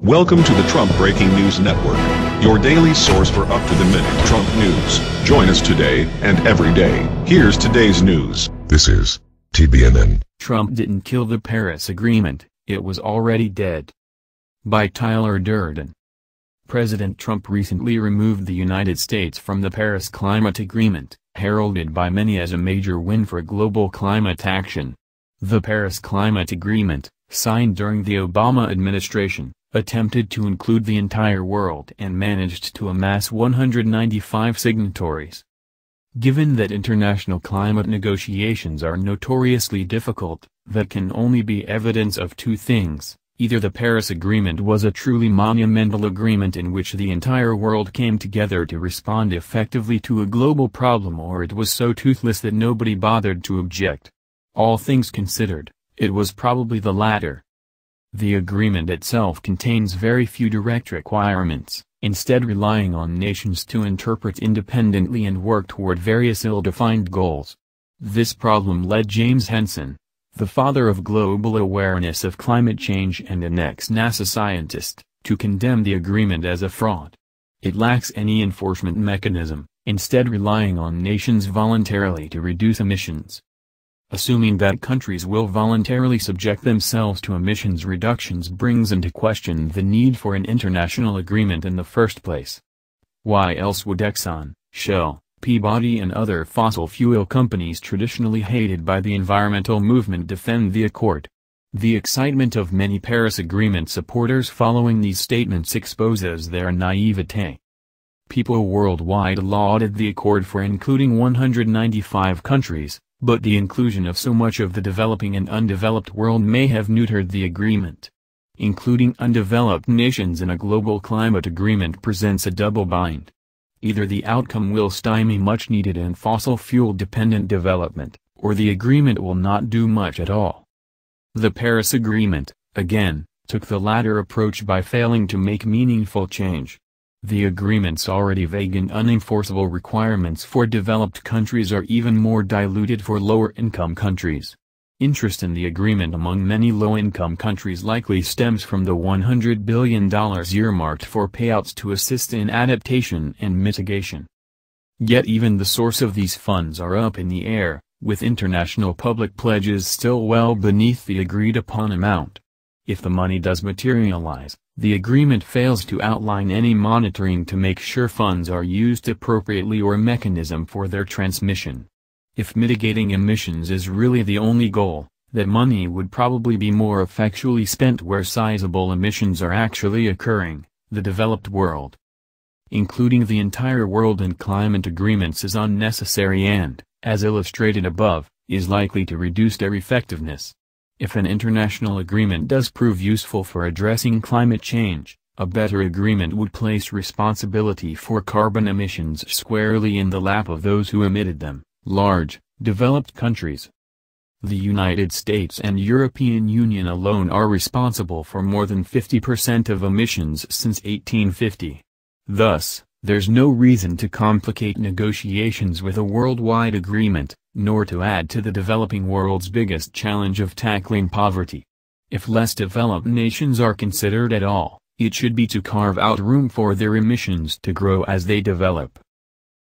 Welcome to the Trump Breaking News Network, your daily source for up-to-the-minute Trump news. Join us today and every day. Here's today's news. This is TBNN. Trump didn't kill the Paris Agreement, it was already dead. By Tyler Durden. President Trump recently removed the United States from the Paris Climate Agreement, heralded by many as a major win for global climate action. The Paris Climate Agreement, signed during the Obama administration, attempted to include the entire world and managed to amass 195 signatories. Given that international climate negotiations are notoriously difficult, that can only be evidence of two things: either the Paris Agreement was a truly monumental agreement in which the entire world came together to respond effectively to a global problem, or it was so toothless that nobody bothered to object. All things considered, it was probably the latter. The agreement itself contains very few direct requirements, instead relying on nations to interpret independently and work toward various ill-defined goals. This problem led James Henson, the father of global awareness of climate change and an ex-NASA scientist, to condemn the agreement as a fraud. It lacks any enforcement mechanism, instead relying on nations voluntarily to reduce emissions. Assuming that countries will voluntarily subject themselves to emissions reductions brings into question the need for an international agreement in the first place. Why else would Exxon, Shell, Peabody and other fossil fuel companies traditionally hated by the environmental movement defend the accord? The excitement of many Paris Agreement supporters following these statements exposes their naivete. People worldwide lauded the accord for including 195 countries, but the inclusion of so much of the developing and undeveloped world may have neutered the agreement. Including undeveloped nations in a global climate agreement presents a double bind. Either the outcome will stymie much-needed and fossil fuel-dependent development, or the agreement will not do much at all. The Paris Agreement, again, took the latter approach by failing to make meaningful change. The agreement's already vague and unenforceable requirements for developed countries are even more diluted for lower-income countries. Interest in the agreement among many low-income countries likely stems from the $100 billion earmarked for payouts to assist in adaptation and mitigation. Yet even the source of these funds are up in the air, with international public pledges still well beneath the agreed-upon amount. If the money does materialize, the agreement fails to outline any monitoring to make sure funds are used appropriately or mechanism for their transmission. If mitigating emissions is really the only goal, that money would probably be more effectually spent where sizable emissions are actually occurring, the developed world. Including the entire world in climate agreements is unnecessary and, as illustrated above, is likely to reduce their effectiveness. If an international agreement does prove useful for addressing climate change, a better agreement would place responsibility for carbon emissions squarely in the lap of those who emitted them, large, developed countries. The United States and European Union alone are responsible for more than 50% of emissions since 1850. Thus, there's no reason to complicate negotiations with a worldwide agreement, nor to add to the developing world's biggest challenge of tackling poverty. If less developed nations are considered at all, it should be to carve out room for their emissions to grow as they develop.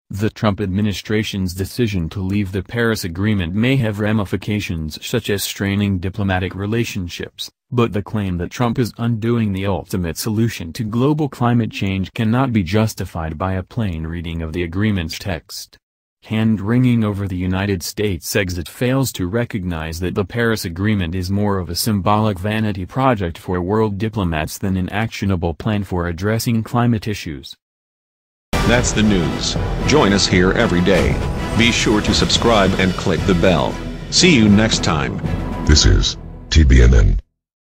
The Trump administration's decision to leave the Paris Agreement may have ramifications such as straining diplomatic relationships, but the claim that Trump is undoing the ultimate solution to global climate change cannot be justified by a plain reading of the agreement's text. Hand-wringing over the United States' exit fails to recognize that the Paris Agreement is more of a symbolic vanity project for world diplomats than an actionable plan for addressing climate issues. That's the news. Join us here every day. Be sure to subscribe and click the bell. See you next time. This is TBNN.